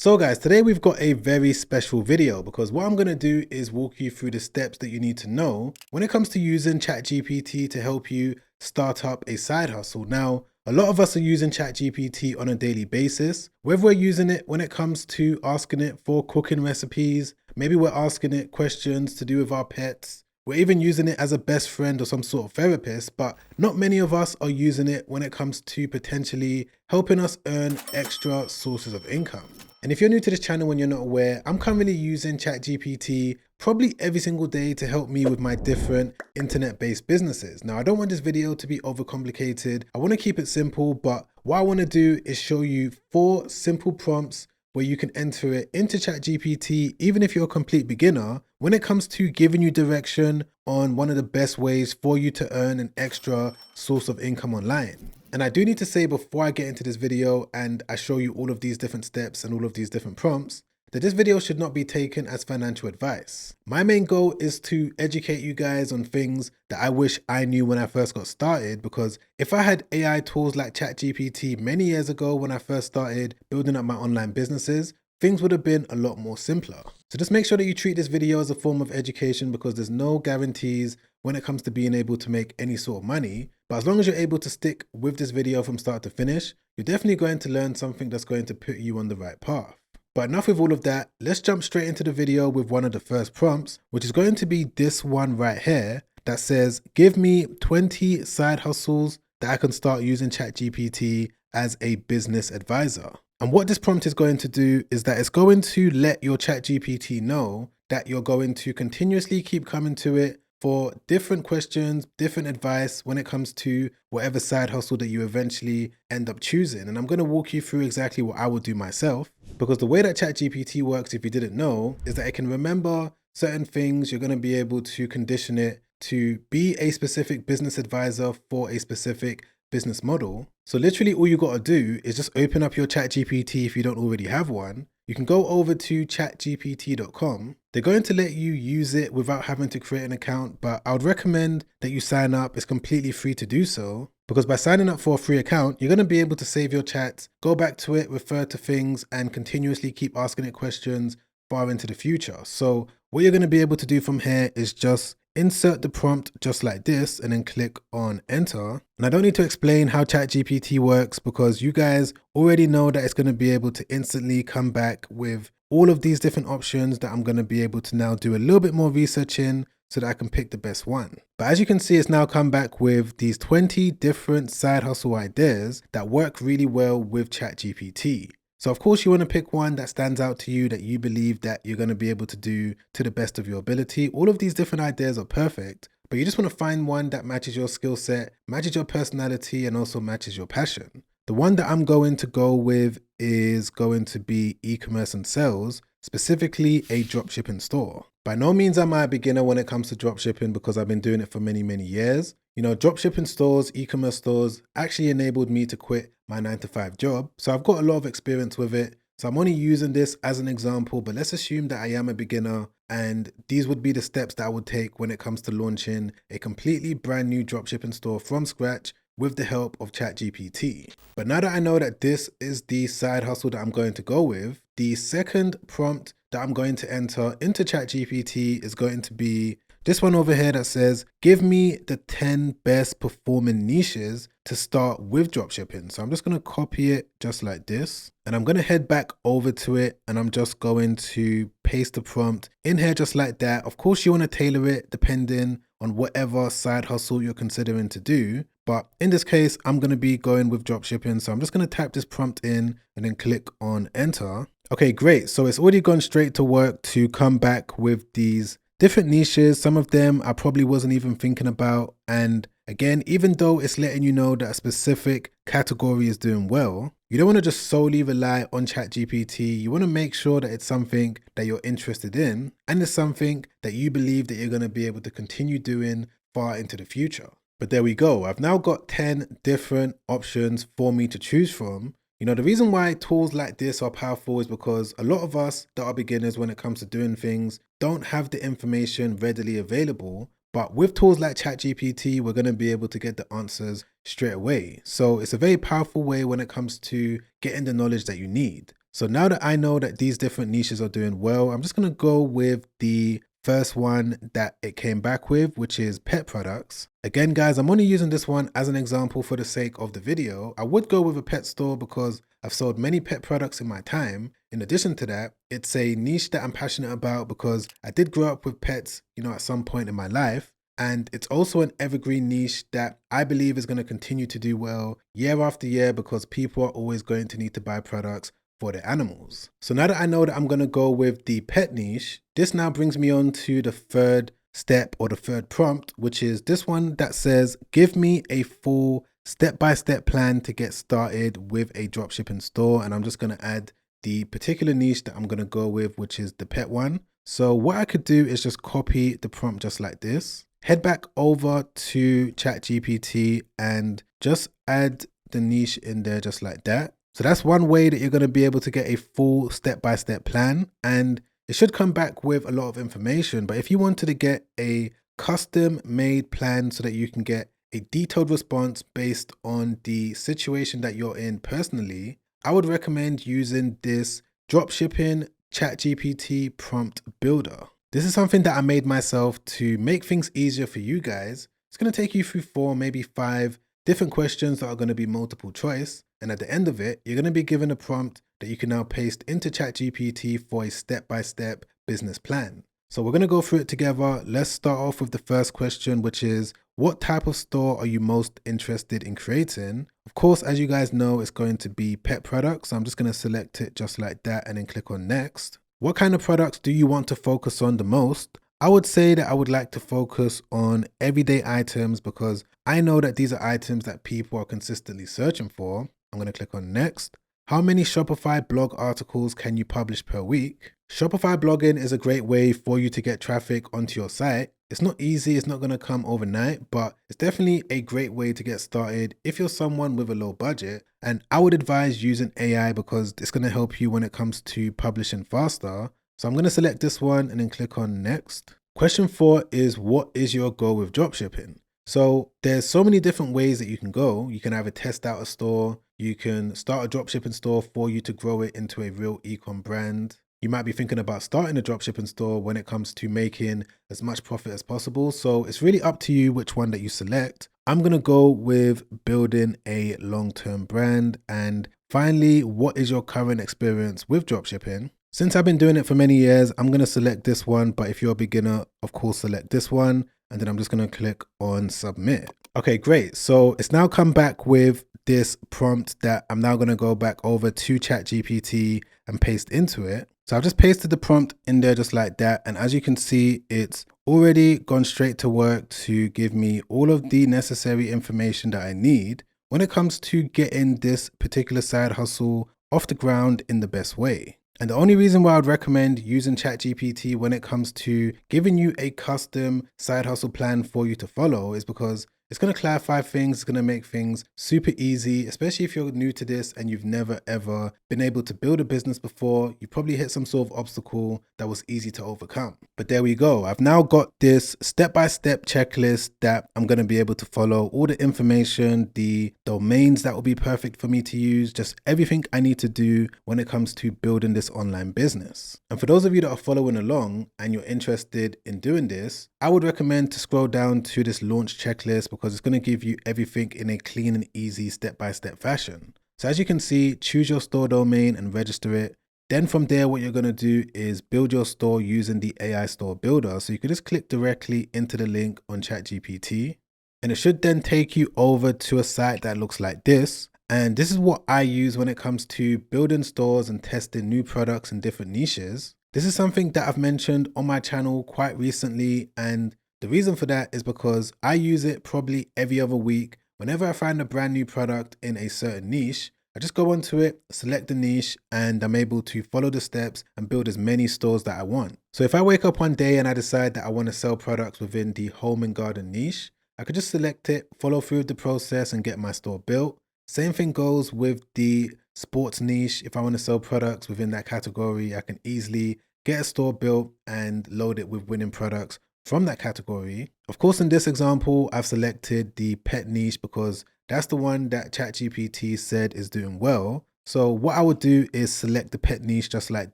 So guys, today we've got a very special video because what I'm going to do is walk you through the steps that you need to know when it comes to using ChatGPT to help you start up a side hustle. Now, a lot of us are using ChatGPT on a daily basis, whether we're using it when it comes to asking it for cooking recipes, maybe we're asking it questions to do with our pets. We're even using it as a best friend or some sort of therapist, but not many of us are using it when it comes to potentially helping us earn extra sources of income. And if you're new to this channel and you're not aware, I'm currently using ChatGPT probably every single day to help me with my different internet-based businesses. Now, I don't want this video to be overcomplicated. I want to keep it simple, but what I want to do is show you 4 simple prompts where you can enter it into ChatGPT, even if you're a complete beginner, when it comes to giving you direction on one of the best ways for you to earn an extra source of income online. And I do need to say before I get into this video and I show you all of these different steps and all of these different prompts, that this video should not be taken as financial advice. My main goal is to educate you guys on things that I wish I knew when I first got started, because if I had AI tools like ChatGPT many years ago when I first started building up my online businesses, things would have been a lot more simpler. So just make sure that you treat this video as a form of education, because there's no guarantees when it comes to being able to make any sort of money. But as long as you're able to stick with this video from start to finish, you're definitely going to learn something that's going to put you on the right path. But enough with all of that, let's jump straight into the video with one of the first prompts, which is going to be this one right here that says, give me 20 side hustles that I can start using ChatGPT as a business advisor. And what this prompt is going to do is that it's going to let your ChatGPT know that you're going to continuously keep coming to it for different questions, different advice when it comes to whatever side hustle that you eventually end up choosing. And I'm going to walk you through exactly what I would do myself, because the way that ChatGPT works, if you didn't know, is that it can remember certain things. You're going to be able to condition it to be a specific business advisor for a specific business model. So literally all you got to do is just open up your ChatGPT if you don't already have one. You can go over to chatgpt.com. They're going to let you use it without having to create an account, but I would recommend that you sign up. It's completely free to do so, because by signing up for a free account, you're going to be able to save your chats, go back to it, refer to things, and continuously keep asking it questions far into the future. So what you're going to be able to do from here is just insert the prompt just like this and then click on enter. And I don't need to explain how ChatGPT works, because you guys already know that it's going to be able to instantly come back with all of these different options that I'm going to be able to now do a little bit more research in so that I can pick the best one. But as you can see, it's now come back with these 20 different side hustle ideas that work really well with ChatGPT. So of course you want to pick one that stands out to you, that you believe that you're going to be able to do to the best of your ability. All of these different ideas are perfect, but you just want to find one that matches your skill set, matches your personality, and also matches your passion. The one that I'm going to go with is going to be e-commerce and sales, specifically a dropshipping store. By no means am I a beginner when it comes to dropshipping, because I've been doing it for many, many years. You know, dropshipping stores, e-commerce stores actually enabled me to quit my 9-to-5 job. So I've got a lot of experience with it. So I'm only using this as an example, but let's assume that I am a beginner, and these would be the steps that I would take when it comes to launching a completely brand new dropshipping store from scratch with the help of ChatGPT. But now that I know that this is the side hustle that I'm going to go with, the second prompt that I'm going to enter into ChatGPT is going to be this one over here that says, give me the 10 best performing niches to start with dropshipping. So I'm just going to copy it just like this, and I'm going to head back over to it, and I'm just going to paste the prompt in here just like that. Of course, you want to tailor it depending on whatever side hustle you're considering to do. But in this case, I'm going to be going with dropshipping. So I'm just going to type this prompt in and then click on enter. Okay, great. So it's already gone straight to work to come back with these different niches. Some of them I probably wasn't even thinking about. And again, even though it's letting you know that a specific category is doing well, you don't want to just solely rely on ChatGPT. You want to make sure that it's something that you're interested in, and it's something that you believe that you're going to be able to continue doing far into the future. But there we go. I've now got 10 different options for me to choose from. You know, the reason why tools like this are powerful is because a lot of us that are beginners when it comes to doing things don't have the information readily available. But with tools like ChatGPT, we're going to be able to get the answers straight away. So it's a very powerful way when it comes to getting the knowledge that you need. So now that I know that these different niches are doing well, I'm just going to go with the first one that it came back with, which is pet products. Again, guys, I'm only using this one as an example for the sake of the video. I would go with a pet store because I've sold many pet products in my time. In addition to that, it's a niche that I'm passionate about because I did grow up with pets, at some point in my life. And it's also an evergreen niche that I believe is going to continue to do well year after year because people are always going to need to buy products for their animals. So now that I know that I'm going to go with the pet niche, this now brings me on to the third step or the third prompt, which is this one that says, give me a full step-by-step plan to get started with a dropshipping store. And I'm just going to add the particular niche that I'm going to go with, which is the pet one. So what I could do is just copy the prompt just like this. Head back over to ChatGPT and just add the niche in there just like that. So that's one way that you're going to be able to get a full step-by-step plan, and it should come back with a lot of information. But if you wanted to get a custom made plan so that you can get a detailed response based on the situation that you're in personally, I would recommend using this dropshipping ChatGPT prompt builder. This is something that I made myself to make things easier for you guys. It's going to take you through 4, maybe 5 different questions that are going to be multiple choice. And at the end of it, you're going to be given a prompt that you can now paste into ChatGPT for a step-by-step business plan. So we're going to go through it together. Let's start off with the first question, which is, what type of store are you most interested in creating? Of course, as you guys know, it's going to be pet products. So I'm just going to select it just like that and then click on next. What kind of products do you want to focus on the most? I would say that I would like to focus on everyday items because I know that these are items that people are consistently searching for. I'm going to click on next. How many Shopify blog articles can you publish per week? Shopify blogging is a great way for you to get traffic onto your site. It's not easy, it's not going to come overnight, but it's definitely a great way to get started if you're someone with a low budget. And I would advise using AI because it's going to help you when it comes to publishing faster. So I'm going to select this one and then click on next. Question 4 is, what is your goal with dropshipping? So there's so many different ways that you can go. You can either test out a store, you can start a dropshipping store for you to grow it into a real e-com brand. You might be thinking about starting a dropshipping store when it comes to making as much profit as possible. So it's really up to you which one that you select. I'm going to go with building a long-term brand. And finally, what is your current experience with dropshipping? Since I've been doing it for many years, I'm going to select this one. But if you're a beginner, of course, select this one. And then I'm just going to click on submit. Okay, great. So it's now come back with this prompt that I'm now going to go back over to ChatGPT and paste into it. So I've just pasted the prompt in there just like that. And as you can see, it's already gone straight to work to give me all of the necessary information that I need when it comes to getting this particular side hustle off the ground in the best way. And the only reason why I would recommend using ChatGPT when it comes to giving you a custom side hustle plan for you to follow is because it's going to clarify things, it's going to make things super easy, especially if you're new to this and you've never ever been able to build a business before. You probably hit some sort of obstacle that was easy to overcome. But there we go. I've now got this step-by-step checklist that I'm going to be able to follow, all the information, the domains that will be perfect for me to use, just everything I need to do when it comes to building this online business. And for those of you that are following along and you're interested in doing this, I would recommend to scroll down to this launch checklist because it's going to give you everything in a clean and easy step-by-step fashion. So as you can see, choose your store domain and register it. Then from there, what you're going to do is build your store using the AI store builder. So you can just click directly into the link on ChatGPT, and it should then take you over to a site that looks like this. And this is what I use when it comes to building stores and testing new products in different niches. This is something that I've mentioned on my channel quite recently, and the reason for that is because I use it probably every other week. Whenever I find a brand new product in a certain niche, I just go onto it, select the niche, and I'm able to follow the steps and build as many stores that I want. So if I wake up one day and I decide that I want to sell products within the home and garden niche, I could just select it, follow through the process and get my store built. Same thing goes with the sports niche. If I want to sell products within that category, I can easily get a store built and load it with winning products from that category. Of course, in this example, I've selected the pet niche because that's the one that ChatGPT said is doing well. So what I would do is select the pet niche just like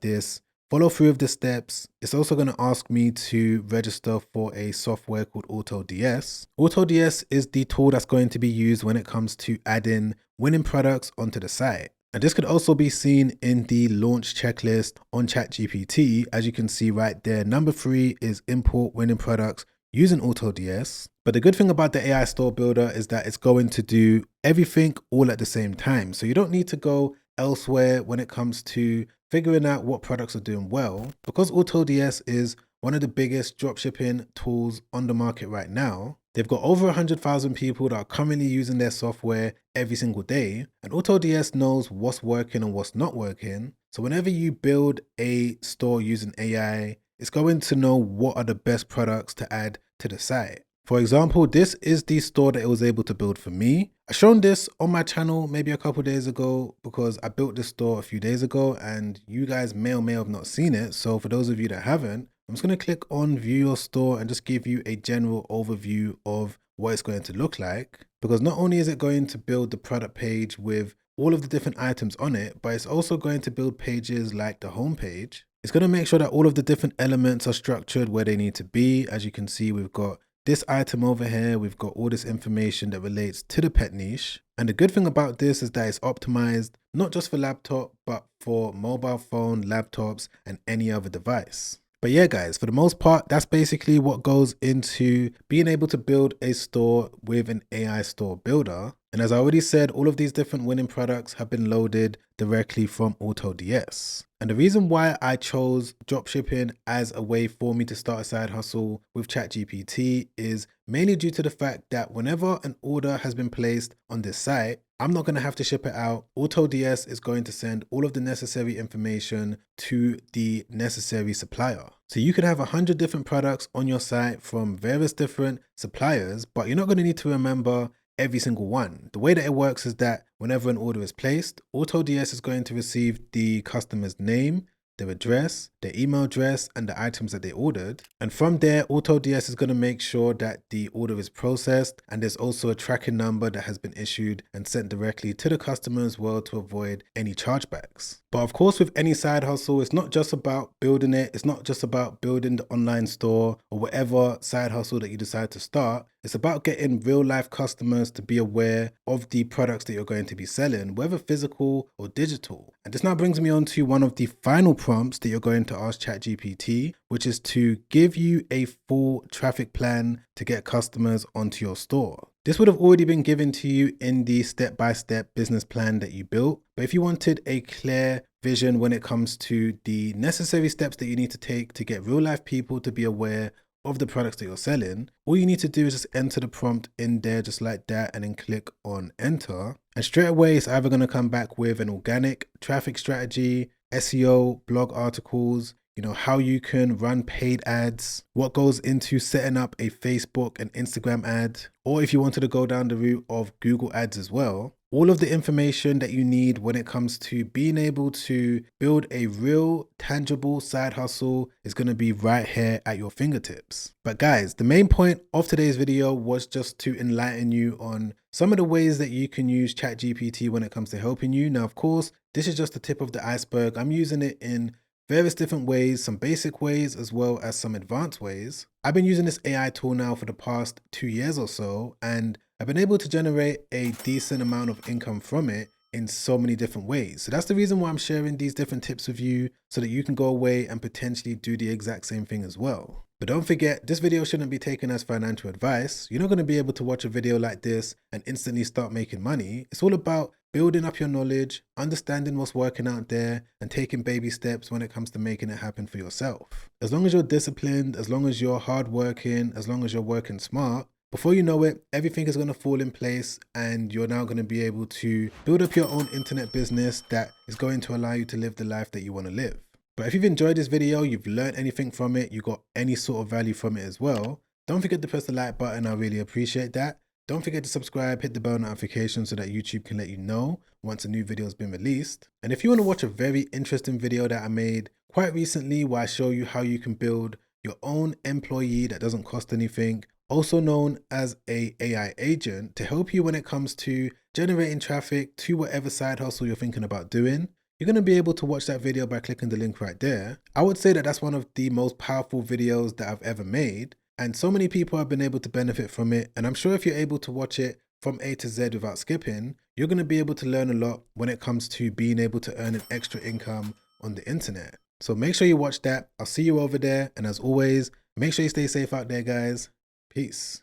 this, follow through with the steps. It's also going to ask me to register for a software called AutoDS. AutoDS is the tool that's going to be used when it comes to adding winning products onto the site. And this could also be seen in the launch checklist on ChatGPT. As you can see right there, number 3 is import winning products using AutoDS. But the good thing about the AI store builder is that it's going to do everything all at the same time. So you don't need to go elsewhere when it comes to figuring out what products are doing well. Because AutoDS is one of the biggest dropshipping tools on the market right now, they've got over 100,000 people that are currently using their software every single day. And AutoDS knows what's working and what's not working. So whenever you build a store using AI, it's going to know what are the best products to add to the site. For example, this is the store that it was able to build for me. I shown this on my channel maybe a couple days ago because I built this store a few days ago and you guys may or may have not seen it. So for those of you that haven't, I'm just going to click on view your store and just give you a general overview of what it's going to look like. Because not only is it going to build the product page with all of the different items on it, but it's also going to build pages like the home page. It's going to make sure that all of the different elements are structured where they need to be. As you can see, we've got this item over here, we've got all this information that relates to the pet niche. And the good thing about this is that it's optimized not just for laptop, but for mobile phone, laptops, and any other device. But yeah, guys, for the most part, that's basically what goes into being able to build a store with an AI store builder. And as I already said, all of these different winning products have been loaded directly from AutoDS. And the reason why I chose dropshipping as a way for me to start a side hustle with ChatGPT is mainly due to the fact that whenever an order has been placed on this site, I'm not going to have to ship it out. AutoDS is going to send all of the necessary information to the necessary supplier. So you could have 100 different products on your site from various different suppliers, but you're not going to need to remember every single one. The way that it works is that whenever an order is placed, AutoDS is going to receive the customer's name, their address, their email address, and the items that they ordered. And from there, AutoDS is going to make sure that the order is processed, and there's also a tracking number that has been issued and sent directly to the customer as well to avoid any chargebacks. But of course, with any side hustle, it's not just about building it. It's not just about building the online store or whatever side hustle that you decide to start. It's about getting real life customers to be aware of the products that you're going to be selling, whether physical or digital. And this now brings me on to one of the final prompts that you're going to ask ChatGPT, which is to give you a full traffic plan to get customers onto your store. This would have already been given to you in the step-by-step business plan that you built. But if you wanted a clear vision when it comes to the necessary steps that you need to take to get real life people to be aware of the products that you're selling, all you need to do is just enter the prompt in there just like that and then click on enter. And straight away, it's either going to come back with an organic traffic strategy, SEO, blog articles, how you can run paid ads, what goes into setting up a Facebook and Instagram ad, or if you wanted to go down the route of Google ads as well. All of the information that you need when it comes to being able to build a real tangible side hustle is going to be right here at your fingertips. But guys, the main point of today's video was just to enlighten you on some of the ways that you can use ChatGPT when it comes to helping you. Now, of course, this is just the tip of the iceberg. I'm using it in various different ways, some basic ways as well as some advanced ways. I've been using this AI tool now for the past 2 years or so, and I've been able to generate a decent amount of income from it in so many different ways. So that's the reason why I'm sharing these different tips with you so that you can go away and potentially do the exact same thing as well. But don't forget, this video shouldn't be taken as financial advice. You're not going to be able to watch a video like this and instantly start making money. It's all about building up your knowledge, understanding what's working out there, and taking baby steps when it comes to making it happen for yourself. As long as you're disciplined, as long as you're hardworking, as long as you're working smart, before you know it, everything is going to fall in place and you're now going to be able to build up your own internet business that is going to allow you to live the life that you want to live. But if you've enjoyed this video, you've learned anything from it, you got any sort of value from it as well, don't forget to press the like button. I really appreciate that. Don't forget to subscribe, hit the bell notification so that YouTube can let you know once a new video has been released. And if you want to watch a very interesting video that I made quite recently where I show you how you can build your own employee that doesn't cost anything, also known as a AI agent, to help you when it comes to generating traffic to whatever side hustle you're thinking about doing, you're going to be able to watch that video by clicking the link right there. I would say that that's one of the most powerful videos that I've ever made. And so many people have been able to benefit from it. And I'm sure if you're able to watch it from A to Z without skipping, you're going to be able to learn a lot when it comes to being able to earn an extra income on the internet. So make sure you watch that. I'll see you over there. And as always, make sure you stay safe out there, guys. Peace.